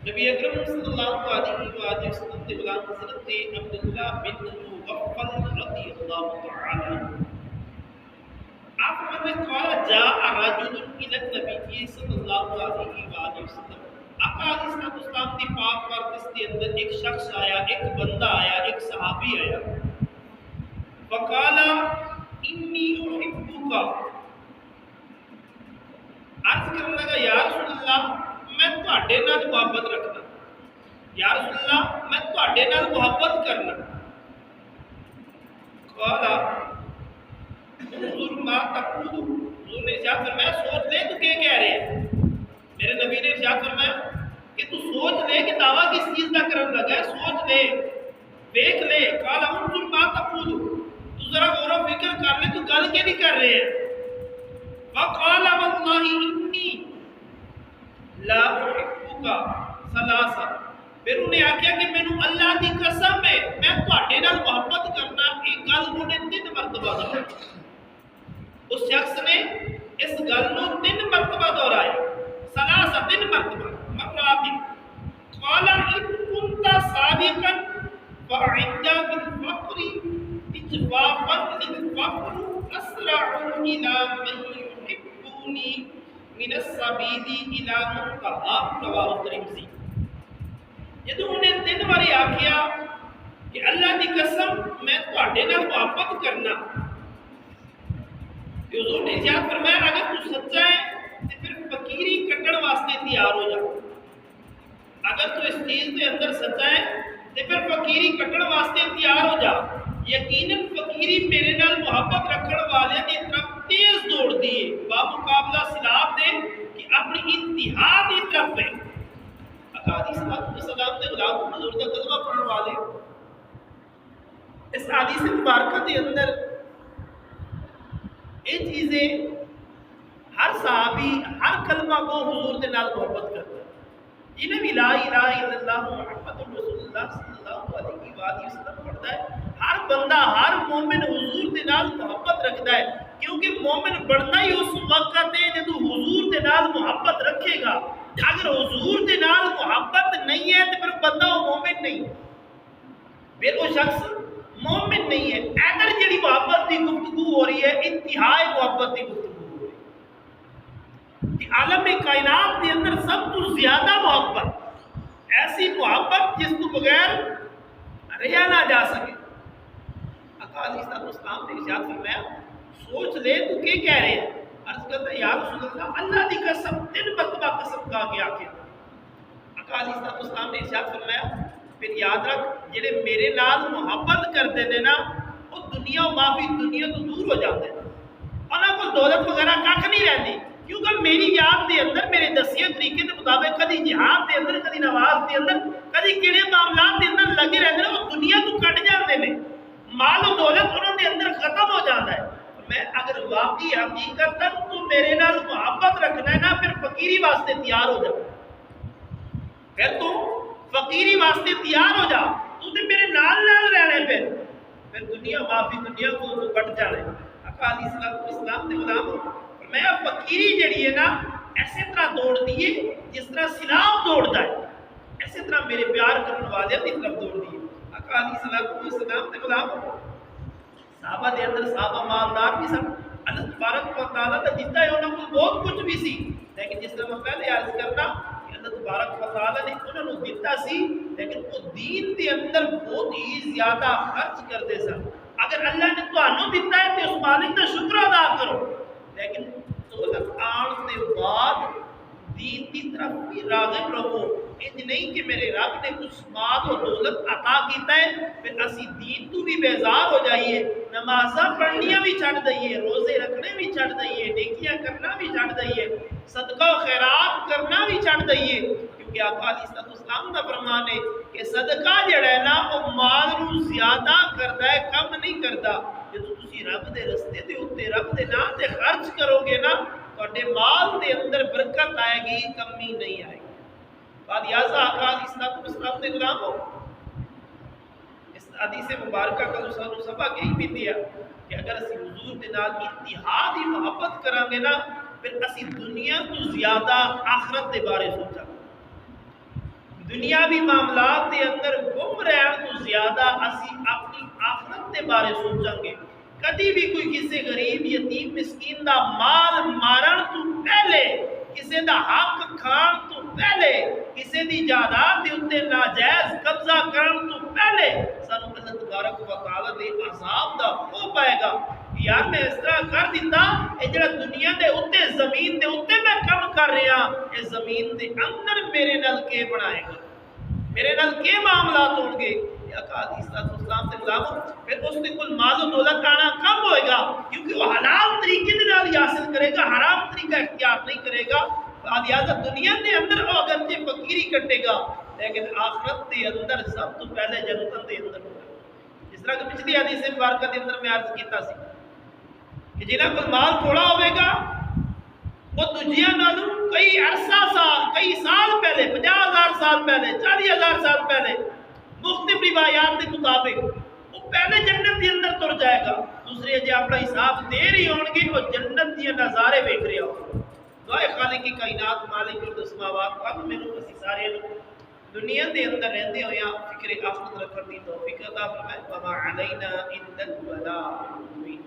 نبی اکرم صلی اللہ علیہ وآلہ وسلم کے غلام حضرت عبداللہ بن مغفل رضی اللہ تعالی عنہ آپ نے کہا جاء رجل الى النبی صلی اللہ علیہ وآلہ وسلم آقا علیہ السلام کی پاک بارگاہ کے اندر ایک شخص آیا، ایک بندہ آیا، ایک صحابی آیا، وقال انی احبک، عرض کرنے لگا یا رسول اللہ میں تہاڈے نال محبت رکھنا، یا رسول اللہ میں تہاڈے نال محبت کرنا۔ قال انظر ما تقول، حضور نے ارشاد فرمایا سوچ لے تو کیا کہہ رہے ہیں۔ میرے نبی نے ارشاد فرمایا کہ تو سوچ لے کہ دعویٰ کس چیز کا کرنے لگا ہے، سوچ لے، دیکھ لے۔ قال انظر ما تقول، تو ذرا غور و فکر کر لے تو گل کیا نہیں کر رہے ہیں۔ وقال واللہ انی لا احبک ثلاثا، پھر انہیں آکھیا کہ مینوں اللہ دی قسم ہے میں تہاڈے نال محبت کرنا، ایک گل انہیں 3 مرتبہ دہرائی۔ اس شخص نے اس گل نو 3 مرتبہ دہرایا، ثلاثا 3 مرتبہ مرات۔ قال ان كنت صادقا فعند بالفقر اجفافا للفقر اسرع الى من يحبوني من السبيل الى منتهى، رواه الترمذی۔ جدو انہیں 3 باری آکھیا کہ اللہ دی قسم میں تہاڈے نال محبت کرنا، کہ حضور نے ارشاد فرمایا اگر تو سچا ہے تو پھر فقیری کٹن واسطے تیار ہو جا، اگر تو اس چیز کے اندر سچا ہے تو پھر فقیری کٹن واسطے تیار ہو جا۔ یقیناً فقیری میرے نال محبت رکھن والے دی طرف تیز دوڑ دیے، بامقابلہ سلاب دے کہ اپنی انتہا دی طرف ہے۔ حدیث السلام نے غلام حضور کا کلمہ پڑھنے والے اس حدیث مبارکہ کے اندر یہ چیزیں ہر صحابی ہر کلمہ کو حضور کے نال محبت کرتا ہے، جنہیں بھی لا الہ الا اللہ محمد رسول اللہ صلی اللہ علیہ وآلہ وسلم پڑھتا ہے، ہر بندہ ہر مومن حضور کے نال محبت رکھتا ہے، کیونکہ مومن بڑھنا ہی اس وقت ہے جب حضور کے نال محبت رکھے گا۔ اگر حضور کے نال محبت نہیں ہے تو پھر بندہ وہ مومن نہیں، پھر وہ شخص مومن نہیں ہے۔ ادھر جڑی محبت کی گفتگو ہو رہی ہے انتہائی محبت کی گفتگو ہو رہی ہے کہ عالم کائنات کے اندر سب تو زیادہ محبت، ایسی محبت جس کو بغیر رہا نہ جا سکے۔ آقا علیہ السلام نے ارشاد فرمایا سوچ لے تو کیا کہہ رہے ہیں؟ عرض کرتا ہے یا رسول اللہ اللہ دی قسم 3 مرتبہ قسم کھا کے آکھے۔ آقا علیہ السلام نے ارشاد فرمایا پھر یاد رکھ جڑے میرے نال محبت کرتے ہیں نا وہ دنیا و معافی دنیا تو دور ہو جاتے ہیں، انہاں کو دولت وغیرہ کھ نہیں رہتی، کیونکہ میری یاد دے اندر میرے دسیے طریقے کے مطابق کدی جہاد دے اندر، کدی نماز دے اندر، کدی کیڑے معاملات دے اندر لگے رہتے ہیں، وہ دنیا تو کٹ جاتے ہیں، مال و دولت انہوں دے اندر ختم ہو جاتا ہے۔ میں اگر واقعی حقیقت تو میرے نال محبت رکھنا ہے نا پھر فقیری واسطے تیار ہو جا، پھر تو فقیری واسطے تیار ہو جا، تو تے میرے نال رہنے، پھر دنیا معافی دنیا کو کٹ جانے۔ آقا علیہ السلام نے غلام میں فقیری جڑی ہے نا ایسے طرح دوڑ دیے جس طرح سیلاب دوڑتا ہے، ایسے طرح میرے پیار کرنے والے کی طرف دوڑ دیے۔ آقا علیہ السلام نے غلام صحابہ دے اندر صحابہ مالدار بھی سن، اللہ تبارک و تعالیٰ نے دیتا ہے انہوں کو بہت کچھ بھی سی، لیکن جس طرح میں پہلے عرض کرنا کہ اللہ تبارک و تعالیٰ نے انہوں نے دیتا سی لیکن وہ دین دے اندر بہت ہی زیادہ خرچ کرتے سن۔ اگر اللہ نے تانوں دیتا ہے تو اس مالک کا شکر ادا کرو، لیکن دولت آن دے بعد دین کی طرف بھی راغب رہو، انج نہیں کہ میرے رب نے کچھ مال و دولت عطا کیتا ہے پھر اسی دین تو بھی بیزار ہو جائیے، نمازاں پڑھنیاں بھی چھڑ دئیے، روزے رکھنے بھی چھڑ دئیے، نیکیاں کرنا بھی چھڑ دئیے، صدقہ و خیرات کرنا بھی چھڑ دئیے، کیونکہ آقا علیہ السلام کا فرمان ہے کہ صدقہ جڑا ہے نا وہ مال نو زیادہ کرتا ہے، کم نہیں کرتا۔ جب تسی رب دے رستے دے اوتے رب دے نام تے خرچ کرو گے نا تواڈے مال دے اندر برکت آئے گی، کمی نہیں آئے گی۔ بعد یازا آقا علیہ السلام نے غلام ہو اس حدیث مبارکہ کا سانو سبق یہی بھی دیا کہ اگر اسی حضور دے نال اتحادی محبت کریں گے نا پھر اسی دنیا تو زیادہ آخرت دے بارے سوچا، دنیاوی معاملات دے اندر گم رہن تو زیادہ اسی اپنی آخرت دے بارے سوچاں گے. کدی بھی کوئی کسی غریب یتیم مسکین دا مال مارن تو پہلے، کسی دا حق کھان تو پہلے، کسی دی جائیداد دے اوتے ناجائز قبضہ کرن تو پہلے سانو اللہ تبارک و تعالی دے عذاب دا خوف پائے گا. یار میں اس طرح کر دیتا، اے جڑا دنیا دے اوتے زمین دے اوتے میں کم کر رہا، اے زمین دے اندر میرے نال کے بنائے گا، میرے نال کے معاملات ہون گے. یا کہ حدیث اسلام سے غلاموں پھر اس کے کل مال و دولت آنا کم ہوئے گا، کیونکہ وہ حلال طریقے دے نال حاصل کرے گا، حرام طریقہ اختیار نہیں کرے گا. لہذا دنیا دے اندر وہ اگرچہ فقیری کٹے گا لیکن آخرت دے اندر سب تو پہلے جنت دے اندر ہوگا. جس طرح کہ پچھلی حدیث مبارکہ دے اندر میں عرض کیتا سی کہ جنہاں کو مال تھوڑا ہوئے گا وہ دجیاں نالوں کئی عرصہ سال، کئی سال پہلے، 50,000 سال پہلے، 40,000 سال پہلے مختلف روایات کے مطابق وہ پہلے جنت کے اندر تر جائے گا. دوسری جی اپنا حساب دے رہی ہون گی وہ جنت کے نظارے دیکھ رہے ہو. دعائے خالق کی کائنات مالک السماوات اب مینوں اسی سارے دنیا دے اندر رہندے ہویا فکر آخرت رکھن دی توفیق عطا فرمائے. وما علینا الا البلاغ المبین.